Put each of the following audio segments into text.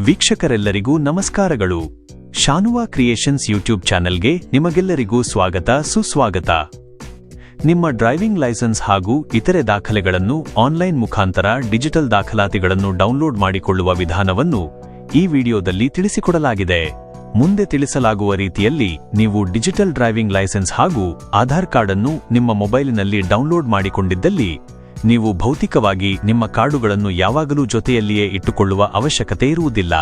ವೀಕ್ಷಕರೆಲ್ಲರಿಗೂ ನಮಸ್ಕಾರಗಳು. ಶಾನುವಾ creations YouTube ಚಾನೆಲ್ಗೆ ನಿಮಗೆಲ್ಲರಿಗೂ ಸುಸ್ವಾಗತ. ನಿಮ್ಮ ಡ್ರೈವಿಂಗ್ ಲೈಸೆನ್ಸ್ ಹಾಗೂ ಇತರೆ ದಾಖಲೆಗಳನ್ನು ಆನ್ಲೈನ್ ಮುಖಾಂತರ ಡಿಜಿಟಲ್ ದಾಖಲಾತಿಗಳನ್ನು ಡೌನ್ಲೋಡ್ ಮಾಡಿಕೊಳ್ಳುವ ವಿಧಾನವನ್ನು ಈ ವಿಡಿಯೋದಲ್ಲಿ ತಿಳಿಸಿಕೊಡಲಾಗಿದೆ. ಮುಂದೆ ತಿಳಿಸಲಾಗುವ ರೀತಿಯಲ್ಲಿ ನೀವು ಡಿಜಿಟಲ್ ಡ್ರೈವಿಂಗ್ ಲೈಸೆನ್ಸ್ ಹಾಗೂ ಆಧಾರ್ ಕಾರ್ಡ್ ಅನ್ನು ನಿಮ್ಮ ಮೊಬೈಲಿನಲ್ಲಿ ಡೌನ್ಲೋಡ್ ಮಾಡಿಕೊಂಡಿದ್ದಲ್ಲಿ ನೀವು ಭೌತಿಕವಾಗಿ ನಿಮ್ಮ ಕಾರ್ಡುಗಳನ್ನು ಯಾವಾಗಲೂ ಜೊತೆಯಲ್ಲಿಯೇ ಇಟ್ಟುಕೊಳ್ಳುವ ಅವಶ್ಯಕತೆ ಇರುವುದಿಲ್ಲ.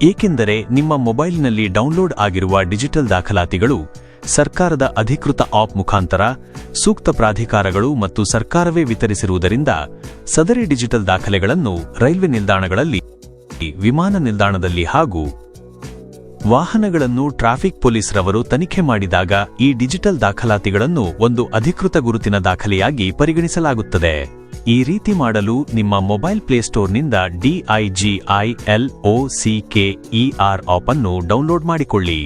ಏಕೆಂದರೆ ನಿಮ್ಮ ಮೊಬೈಲಿನಲ್ಲಿ ಡೌನ್ಲೋಡ್ ಆಗಿರುವ ಡಿಜಿಟಲ್ ದಾಖಲಾತಿಗಳು ಸರ್ಕಾರದ ಅಧಿಕೃತ ಆಪ್ ಮುಖಾಂತರ ಸೂಕ್ತ ಪ್ರಾಧಿಕಾರಗಳು ಮತ್ತು ಸರ್ಕಾರವೇ ವಿತರಿಸಿರುವುದರಿಂದ ಸದರಿ ಡಿಜಿಟಲ್ ದಾಖಲೆಗಳನ್ನು ರೈಲ್ವೆ ನಿಲ್ದಾಣಗಳಲ್ಲಿ, ವಿಮಾನ ನಿಲ್ದಾಣದಲ್ಲಿ ಹಾಗೂ ವಾಹನಗಳನ್ನು ಟ್ರಾಫಿಕ್ ಪೊಲೀಸ್ ರವರು ತನಿಖೆ ಮಾಡಿದಾಗ ಈ ಡಿಜಿಟಲ್ ದಾಖಲಾತಿಗಳನ್ನು ಒಂದು ಅಧಿಕೃತ ಗುರುತಿನ ದಾಖಲೆಯಾಗಿ ಪರಿಗಣಿಸಲಾಗುತ್ತದೆ. ಈ ರೀತಿ ಮಾಡಲು ನಿಮ್ಮ ಮೊಬೈಲ್ ಪ್ಲೇಸ್ಟೋರ್ನಿಂದ DIGILOCKER ಆಪ್ ಅನ್ನು ಡೌನ್ಲೋಡ್ ಮಾಡಿಕೊಳ್ಳಿ.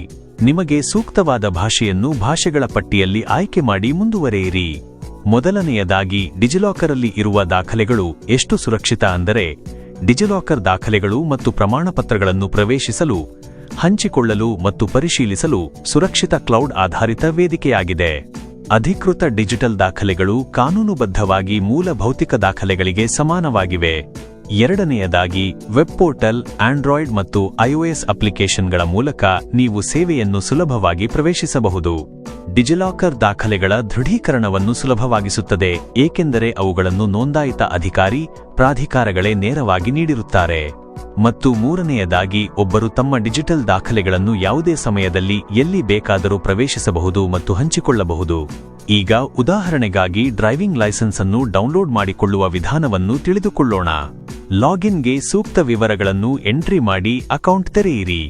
ನಿಮಗೆ ಸೂಕ್ತವಾದ ಭಾಷೆಗಳ ಪಟ್ಟಿಯಲ್ಲಿ ಆಯ್ಕೆ ಮಾಡಿ ಮುಂದುವರೆಯಿರಿ. ಮೊದಲನೆಯದಾಗಿ ಡಿಜಿಲಾಕರಲ್ಲಿ ಇರುವ ದಾಖಲೆಗಳು ಎಷ್ಟು ಸುರಕ್ಷಿತ ಅಂದರೆ, ಡಿಜಿಲಾಕರ್ ದಾಖಲೆಗಳು ಮತ್ತು ಪ್ರಮಾಣಪತ್ರಗಳನ್ನು ಪ್ರವೇಶಿಸಲು, ಹಂಚಿಕೊಳ್ಳಲು ಮತ್ತು ಪರಿಶೀಲಿಸಲು ಸುರಕ್ಷಿತ ಕ್ಲೌಡ್ ಆಧಾರಿತ ವೇದಿಕೆಯಾಗಿದೆ. ಅಧಿಕೃತ ಡಿಜಿಟಲ್ ದಾಖಲೆಗಳು ಕಾನೂನುಬದ್ಧವಾಗಿ ಮೂಲ ಭೌತಿಕ ದಾಖಲೆಗಳಿಗೆ ಸಮಾನವಾಗಿವೆ. ಎರಡನೆಯದಾಗಿ ವೆಬ್ ಪೋರ್ಟಲ್, ಆಂಡ್ರಾಯ್ಡ್ ಮತ್ತು iOS ಅಪ್ಲಿಕೇಶನ್ಗಳ ಮೂಲಕ ನೀವು ಸೇವೆಯನ್ನು ಸುಲಭವಾಗಿ ಪ್ರವೇಶಿಸಬಹುದು. ಡಿಜಿಲಾಕರ್ ದಾಖಲೆಗಳ ದೃಢೀಕರಣವನ್ನು ಸುಲಭವಾಗಿಸುತ್ತದೆ, ಏಕೆಂದರೆ ಅವುಗಳನ್ನು ನೋಂದಾಯಿತ ಅಧಿಕಾರಿ, ಪ್ರಾಧಿಕಾರಗಳೇ ನೇರವಾಗಿ ನೀಡಿರುತ್ತಾರೆ. ಮತ್ತು ಮೂರನೆಯದಾಗಿ ಒಬ್ಬರು ತಮ್ಮ ಡಿಜಿಟಲ್ ದಾಖಲೆಗಳನ್ನು ಯಾವುದೇ ಸಮಯದಲ್ಲಿ ಎಲ್ಲಿ ಬೇಕಾದರೂ ಪ್ರವೇಶಿಸಬಹುದು ಮತ್ತು ಹಂಚಿಕೊಳ್ಳಬಹುದು. ಈಗ ಉದಾಹರಣೆಗಾಗಿ ಡ್ರೈವಿಂಗ್ ಲೈಸೆನ್ಸ್ ಅನ್ನು ಡೌನ್ಲೋಡ್ ಮಾಡಿಕೊಳ್ಳುವ ವಿಧಾನವನ್ನು ತಿಳಿದುಕೊಳ್ಳೋಣ. ಲಾಗಿನ್ಗೆ ಸೂಕ್ತ ವಿವರಗಳನ್ನು ಎಂಟ್ರಿ ಮಾಡಿ ಅಕೌಂಟ್ ತೆರೆಯಿರಿ.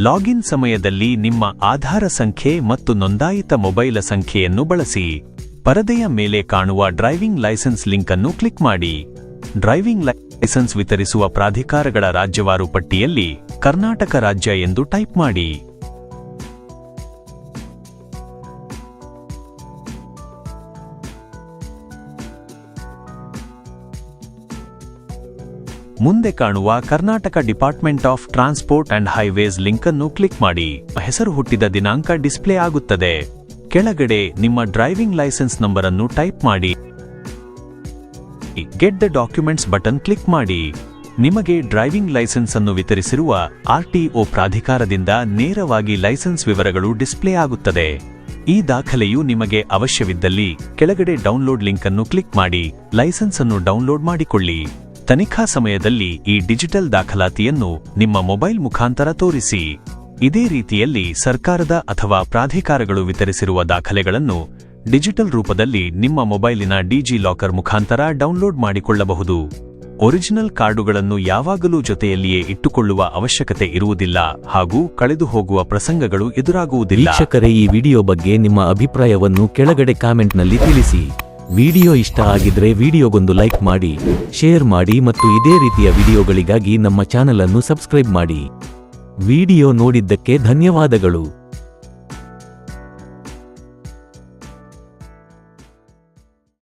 ಲಾಗಿನ್ ಸಮಯದಲ್ಲಿ ನಿಮ್ಮ ಆಧಾರ ಸಂಖ್ಯೆ ಮತ್ತು ನೋಂದಾಯಿತ ಮೊಬೈಲ ಸಂಖ್ಯೆಯನ್ನು ಬಳಸಿ. ಪರದೆಯ ಮೇಲೆ ಕಾಣುವ ಡ್ರೈವಿಂಗ್ ಲೈಸೆನ್ಸ್ ಲಿಂಕ್ ಅನ್ನು ಕ್ಲಿಕ್ ಮಾಡಿ. ಡ್ರೈವಿಂಗ್ ಲೈಸೆನ್ಸ್ ವಿತರಿಸುವ ಪ್ರಾಧಿಕಾರಗಳ ರಾಜ್ಯವಾರು ಪಟ್ಟಿಯಲ್ಲಿ ಕರ್ನಾಟಕ ರಾಜ್ಯ ಎಂದು ಟೈಪ್ ಮಾಡಿ. ಮುಂದೆ ಕಾಣುವ Karnataka department of transport and highways link ಅನ್ನು ಕ್ಲಿಕ್ ಮಾಡಿ. ಹೆಸರು ಹುಟ್ಟಿದ ದಿನಾಂಕ ಡಿಸ್ಪ್ಲೇ ಆಗುತ್ತದೆ. ಕೆಳಗಡೆ ನಿಮ್ಮ ಡ್ರೈವಿಂಗ್ ಲೈಸೆನ್ಸ್ ನಂಬರ್ ಅನ್ನು ಟೈಪ್ ಮಾಡಿ. Get the documents button click ಮಾಡಿ. ನಿಮಗೆ ಡ್ರೈವಿಂಗ್ ಲೈಸೆನ್ಸ್ ಅನ್ನು ವಿತರಿಸಿರುವ RTO ಪ್ರಾಧಿಕಾರದಿಂದ ನೇರವಾಗಿ ಲೈಸೆನ್ಸ್ ವಿವರಗಳು ಡಿಸ್ಪ್ಲೇ ಆಗುತ್ತದೆ. ಈ ದಾಖಲೆಯು ನಿಮಗೆ ಅವಶ್ಯವಿದ್ದಲ್ಲಿ ಕೆಳಗಡೆ ಡೌನ್ಲೋಡ್ ಲಿಂಕ್ ಅನ್ನು ಕ್ಲಿಕ್ ಮಾಡಿ ಲೈಸೆನ್ಸ್ ಅನ್ನು ಡೌನ್ಲೋಡ್ ಮಾಡಿಕೊಳ್ಳಿ. ತನಿಖಾ ಸಮಯದಲ್ಲಿ ಈ ಡಿಜಿಟಲ್ ದಾಖಲಾತಿಯನ್ನು ನಿಮ್ಮ ಮೊಬೈಲ್ ಮುಖಾಂತರ ತೋರಿಸಿ. ಇದೇ ರೀತಿಯಲ್ಲಿ ಸರ್ಕಾರದ ಅಥವಾ ಪ್ರಾಧಿಕಾರಗಳು ವಿತರಿಸಿರುವ ದಾಖಲೆಗಳನ್ನು ಡಿಜಿಟಲ್ ರೂಪದಲ್ಲಿ ನಿಮ್ಮ ಮೊಬೈಲಿನ ಡಿಜಿಲಾಕರ್ ಮುಖಾಂತರ ಡೌನ್ಲೋಡ್ ಮಾಡಿಕೊಳ್ಳಬಹುದು. ಒರಿಜಿನಲ್ ಕಾರ್ಡುಗಳನ್ನು ಯಾವಾಗಲೂ ಜೊತೆಯಲ್ಲಿಯೇ ಇಟ್ಟುಕೊಳ್ಳುವ ಅವಶ್ಯಕತೆ ಇರುವುದಿಲ್ಲ ಹಾಗೂ ಕಳೆದು ಹೋಗುವ ಪ್ರಸಂಗಗಳು ಎದುರಾಗುವುದಿಲ್ಲ. ವೀಕ್ಷಕರೇ, ಈ ವಿಡಿಯೋ ಬಗ್ಗೆ ನಿಮ್ಮ ಅಭಿಪ್ರಾಯವನ್ನು ಕೆಳಗಡೆ ಕಾಮೆಂಟ್ನಲ್ಲಿ ತಿಳಿಸಿ. ವಿಡಿಯೋ ಇಷ್ಟ ಆಗಿದ್ರೆ ವಿಡಿಯೋಗೊಂದು ಲೈಕ್ ಮಾಡಿ, ಶೇರ್ ಮಾಡಿ ಮತ್ತು ಇದೇ ರೀತಿಯ ವಿಡಿಯೋಗಳಿಗಾಗಿ ನಮ್ಮ ಚಾನೆಲ್ ಅನ್ನು ಸಬ್ಸ್ಕ್ರೈಬ್ ಮಾಡಿ. ವಿಡಿಯೋ ನೋಡಿದ್ದಕ್ಕೆ ಧನ್ಯವಾದಗಳು.